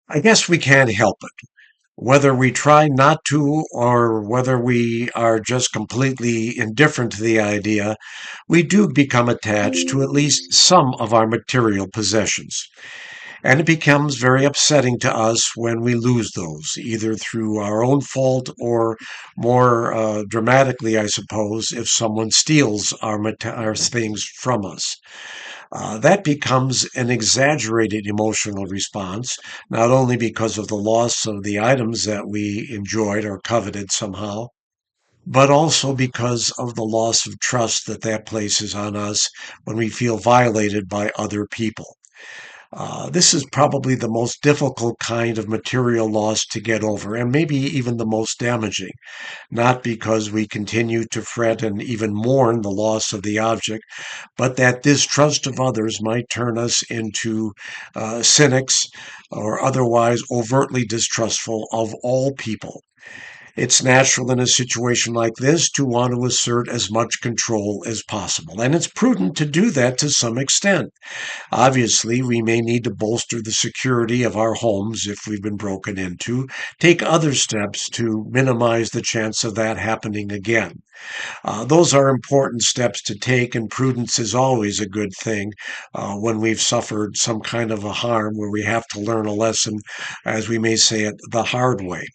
I guess we can't help it. Whether we try not to or whether we are just completely indifferent to the idea, we do become attached to at least some of our material possessions. And it becomes very upsetting to us when we lose those, either through our own fault or more dramatically, I suppose, if someone steals our things from us. That becomes an exaggerated emotional response, not only because of the loss of the items that we enjoyed or coveted somehow, but also because of the loss of trust that that places on us when we feel violated by other people. This is probably the most difficult kind of material loss to get over, and maybe even the most damaging, not because we continue to fret and even mourn the loss of the object, but that distrust of others might turn us into cynics or otherwise overtly distrustful of all people. It's natural in a situation like this to want to assert as much control as possible, and it's prudent to do that to some extent. Obviously, we may need to bolster the security of our homes if we've been broken into, take other steps to minimize the chance of that happening again. Those are important steps to take, and prudence is always a good thing when we've suffered some kind of a harm where we have to learn a lesson, as we may say it, the hard way.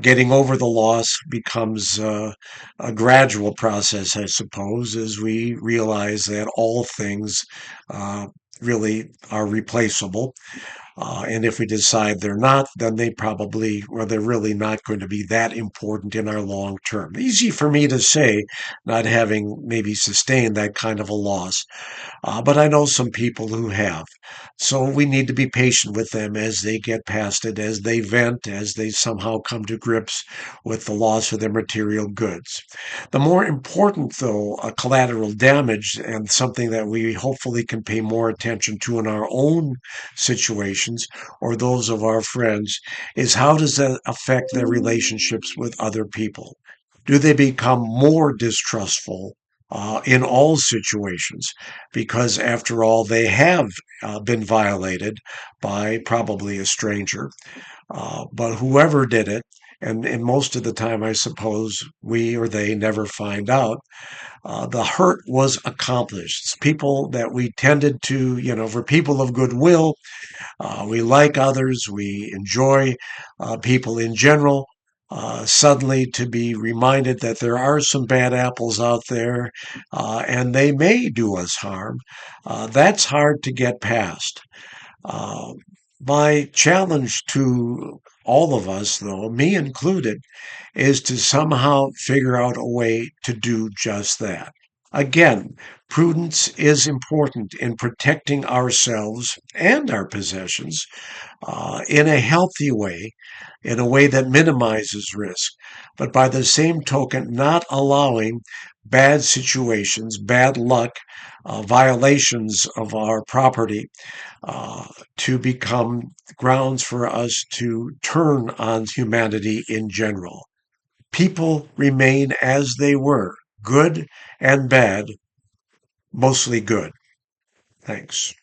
Getting over the loss becomes a gradual process, I suppose, as we realize that all things uh, really are replaceable. And if we decide they're not, then they probably, or they're really not going to be that important in our long term. Easy for me to say, not having maybe sustained that kind of a loss. But I know some people who have. So we need to be patient with them as they get past it, as they vent, as they somehow come to grips with the loss of their material goods. The more important, though, collateral damage and something that we hopefully can pay more attention to in our own situations or those of our friends is how does that affect their relationships with other people? Do they become more distrustful in all situations? Because, after all, they have been violated by probably a stranger. But whoever did it, and most of the time, I suppose, we or they never find out, the hurt was accomplished. It's people that we tended to, for people of goodwill, we like others, we enjoy people in general. Suddenly to be reminded that there are some bad apples out there and they may do us harm, that's hard to get past. Uh, my challenge to all of us, though, me included, is to somehow figure out a way to do just that. Again, prudence is important in protecting ourselves and our possessions in a healthy way, in a way that minimizes risk, but by the same token, not allowing bad situations, bad luck, violations of our property uh, to become grounds for us to turn on humanity in general. People remain as they were, good and bad, mostly good. Thanks.